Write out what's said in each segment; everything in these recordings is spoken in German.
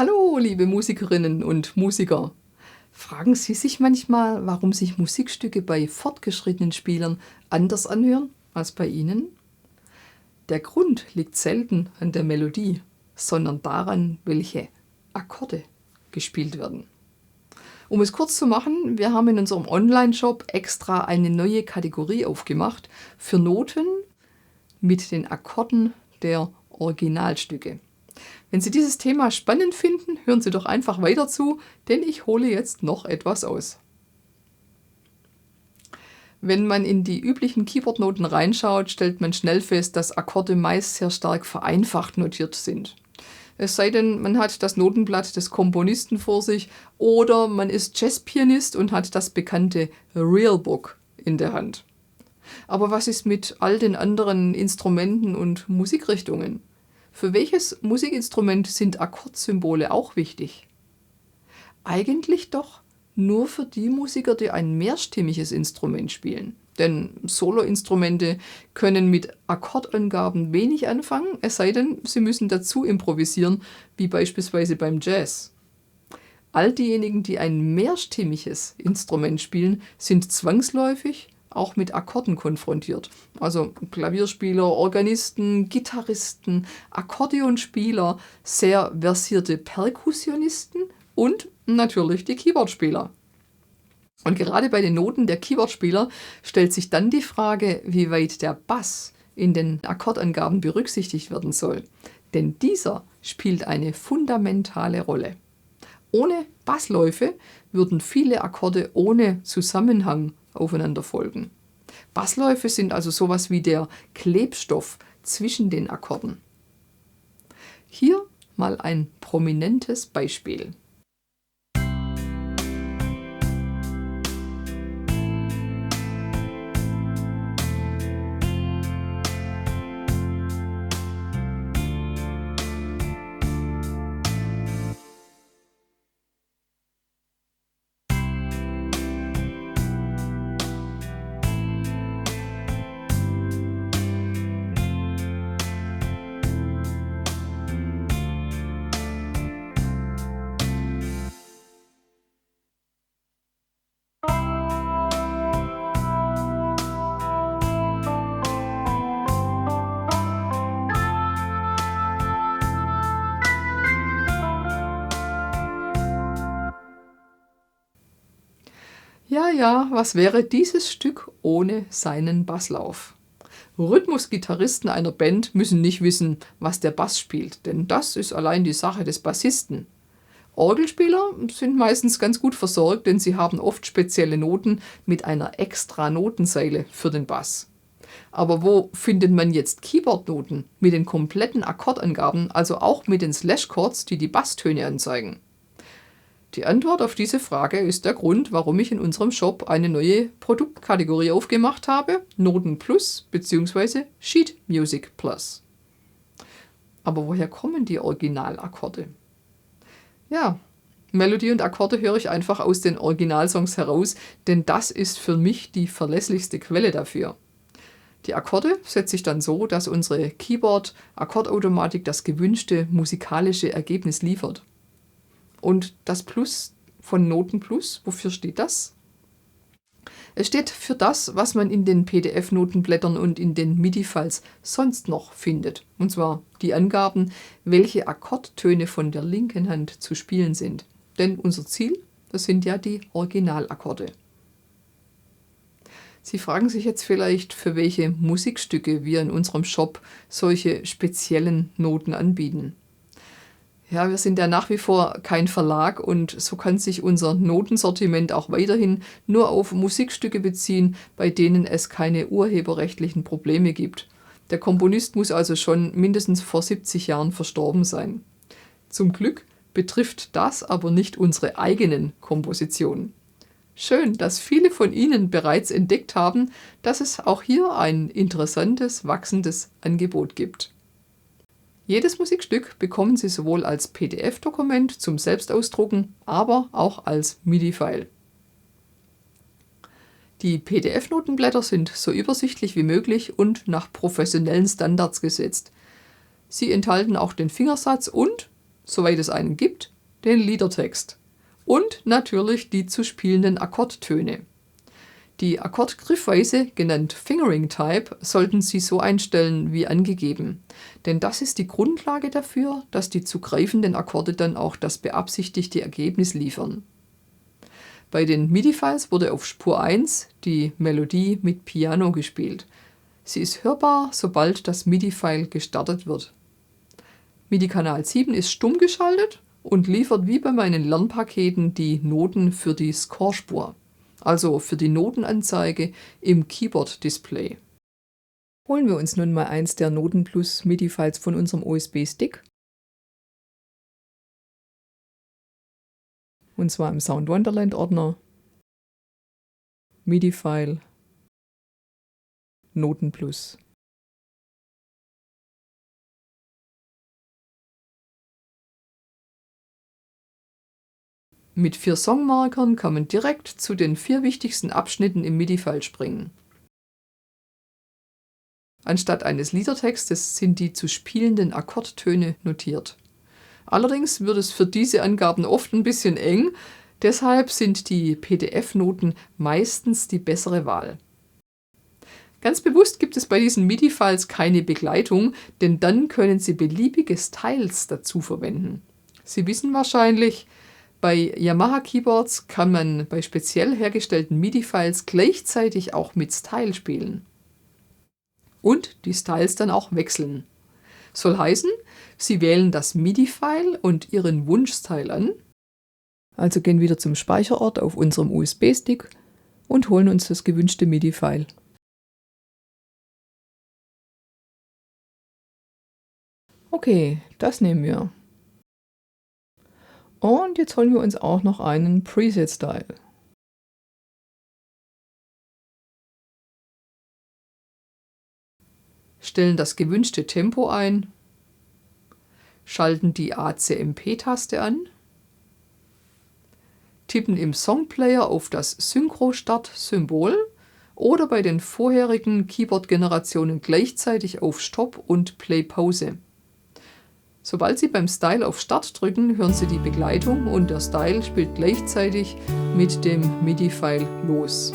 Hallo, liebe Musikerinnen und Musiker. Fragen Sie sich manchmal, warum sich Musikstücke bei fortgeschrittenen Spielern anders anhören als bei Ihnen? Der Grund liegt selten an der Melodie, sondern daran, welche Akkorde gespielt werden. Um es kurz zu machen, wir haben in unserem Online-Shop extra eine neue Kategorie aufgemacht für Noten mit den Akkorden der Originalstücke. Wenn Sie dieses Thema spannend finden, hören Sie doch einfach weiter zu, denn ich hole jetzt noch etwas aus. Wenn man in die üblichen Keyboard-Noten reinschaut, stellt man schnell fest, dass Akkorde meist sehr stark vereinfacht notiert sind. Es sei denn, man hat das Notenblatt des Komponisten vor sich oder man ist Jazzpianist und hat das bekannte Real Book in der Hand. Aber was ist mit all den anderen Instrumenten und Musikrichtungen? Für welches Musikinstrument sind Akkordsymbole auch wichtig? Eigentlich doch nur für die Musiker, die ein mehrstimmiges Instrument spielen. Denn Soloinstrumente können mit Akkordangaben wenig anfangen, es sei denn, sie müssen dazu improvisieren, wie beispielsweise beim Jazz. All diejenigen, die ein mehrstimmiges Instrument spielen, sind zwangsläufig auch mit Akkorden konfrontiert. Also Klavierspieler, Organisten, Gitarristen, Akkordeonspieler, sehr versierte Perkussionisten und natürlich die Keyboardspieler. Und gerade bei den Noten der Keyboardspieler stellt sich dann die Frage, wie weit der Bass in den Akkordangaben berücksichtigt werden soll. Denn dieser spielt eine fundamentale Rolle. Ohne Bassläufe würden viele Akkorde ohne Zusammenhang aufeinander folgen. Bassläufe sind also sowas wie der Klebstoff zwischen den Akkorden. Hier mal ein prominentes Beispiel. Ja, was wäre dieses Stück ohne seinen Basslauf? Rhythmusgitarristen einer Band müssen nicht wissen, was der Bass spielt, denn das ist allein die Sache des Bassisten. Orgelspieler sind meistens ganz gut versorgt, denn sie haben oft spezielle Noten mit einer extra Notenzeile für den Bass. Aber wo findet man jetzt Keyboardnoten mit den kompletten Akkordangaben, also auch mit den Slashchords, die die Basstöne anzeigen? Die Antwort auf diese Frage ist der Grund, warum ich in unserem Shop eine neue Produktkategorie aufgemacht habe, Noten Plus bzw. Sheet Music Plus. Aber woher kommen die Originalakkorde? Ja, Melodie und Akkorde höre ich einfach aus den Originalsongs heraus, denn das ist für mich die verlässlichste Quelle dafür. Die Akkorde setze ich dann so, dass unsere Keyboard-Akkordautomatik das gewünschte musikalische Ergebnis liefert. Und das Plus von Noten Plus, wofür steht das? Es steht für das, was man in den PDF-Notenblättern und in den MIDI-Files sonst noch findet. Und zwar die Angaben, welche Akkordtöne von der linken Hand zu spielen sind. Denn unser Ziel, das sind ja die Originalakkorde. Sie fragen sich jetzt vielleicht, für welche Musikstücke wir in unserem Shop solche speziellen Noten anbieten. Ja, wir sind ja nach wie vor kein Verlag und so kann sich unser Notensortiment auch weiterhin nur auf Musikstücke beziehen, bei denen es keine urheberrechtlichen Probleme gibt. Der Komponist muss also schon mindestens vor 70 Jahren verstorben sein. Zum Glück betrifft das aber nicht unsere eigenen Kompositionen. Schön, dass viele von Ihnen bereits entdeckt haben, dass es auch hier ein interessantes, wachsendes Angebot gibt. Jedes Musikstück bekommen Sie sowohl als PDF-Dokument zum Selbstausdrucken, aber auch als MIDI-File. Die PDF-Notenblätter sind so übersichtlich wie möglich und nach professionellen Standards gesetzt. Sie enthalten auch den Fingersatz und soweit es einen gibt, den Liedertext und natürlich die zu spielenden Akkordtöne. Die Akkordgriffweise, genannt Fingering Type, sollten Sie so einstellen wie angegeben, denn das ist die Grundlage dafür, dass die zu greifenden Akkorde dann auch das beabsichtigte Ergebnis liefern. Bei den MIDI-Files wurde auf Spur 1 die Melodie mit Piano gespielt. Sie ist hörbar, sobald das MIDI-File gestartet wird. MIDI-Kanal 7 ist stumm geschaltet und liefert wie bei meinen Lernpaketen die Noten für die Score-Spur, also für die Notenanzeige im Keyboard-Display. Holen wir uns nun mal eins der Noten Plus MIDI-Files von unserem USB-Stick. Und zwar im Sound Wonderland-Ordner, MIDI-File, Noten Plus. Mit 4 Songmarkern kann man direkt zu den 4 wichtigsten Abschnitten im MIDI-File springen. Anstatt eines Liedertextes sind die zu spielenden Akkordtöne notiert. Allerdings wird es für diese Angaben oft ein bisschen eng, deshalb sind die PDF-Noten meistens die bessere Wahl. Ganz bewusst gibt es bei diesen MIDI-Files keine Begleitung, denn dann können Sie beliebige Styles dazu verwenden. Sie wissen wahrscheinlich, bei Yamaha Keyboards kann man bei speziell hergestellten MIDI-Files gleichzeitig auch mit Style spielen. Und die Styles dann auch wechseln. Soll heißen, Sie wählen das MIDI-File und Ihren Wunschstyle an. Also gehen wieder zum Speicherort auf unserem USB-Stick und holen uns das gewünschte MIDI-File. Okay, das nehmen wir. Und jetzt holen wir uns auch noch einen Preset-Style. Stellen das gewünschte Tempo ein, schalten die ACMP-Taste an, tippen im Songplayer auf das Synchro-Start-Symbol oder bei den vorherigen Keyboard-Generationen gleichzeitig auf Stopp und Play-Pause. Sobald Sie beim Style auf Start drücken, hören Sie die Begleitung und der Style spielt gleichzeitig mit dem MIDI-File los.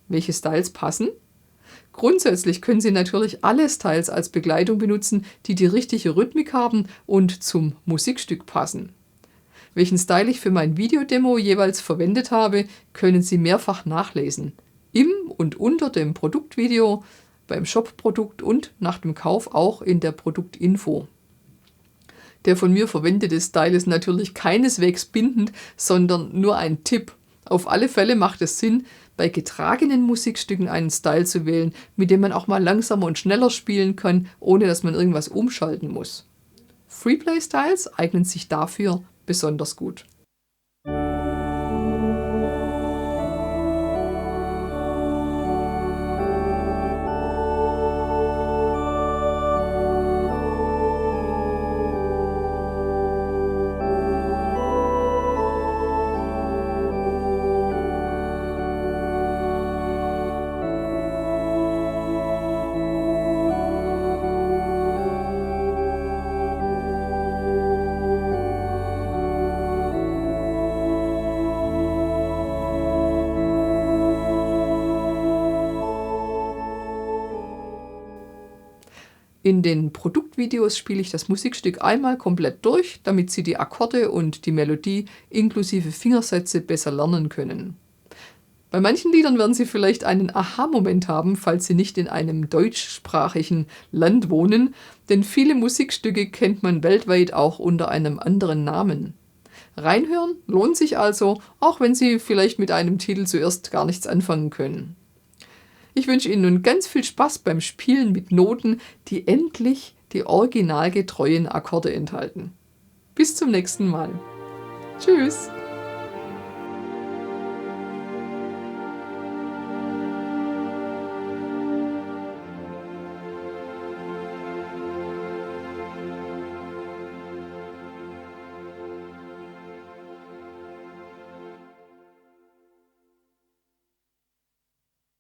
Welche Styles passen? Grundsätzlich können Sie natürlich alle Styles als Begleitung benutzen, die die richtige Rhythmik haben und zum Musikstück passen. Welchen Style ich für mein Videodemo jeweils verwendet habe, können Sie mehrfach nachlesen. Im und unter dem Produktvideo, beim Shop-Produkt und nach dem Kauf auch in der Produktinfo. Der von mir verwendete Style ist natürlich keineswegs bindend, sondern nur ein Tipp. Auf alle Fälle macht es Sinn, bei getragenen Musikstücken einen Style zu wählen, mit dem man auch mal langsamer und schneller spielen kann, ohne dass man irgendwas umschalten muss. Freeplay-Styles eignen sich dafür besonders gut. In den Produktvideos spiele ich das Musikstück einmal komplett durch, damit Sie die Akkorde und die Melodie inklusive Fingersätze besser lernen können. Bei manchen Liedern werden Sie vielleicht einen Aha-Moment haben, falls Sie nicht in einem deutschsprachigen Land wohnen, denn viele Musikstücke kennt man weltweit auch unter einem anderen Namen. Reinhören lohnt sich also, auch wenn Sie vielleicht mit einem Titel zuerst gar nichts anfangen können. Ich wünsche Ihnen nun ganz viel Spaß beim Spielen mit Noten, die endlich die originalgetreuen Akkorde enthalten. Bis zum nächsten Mal. Tschüss!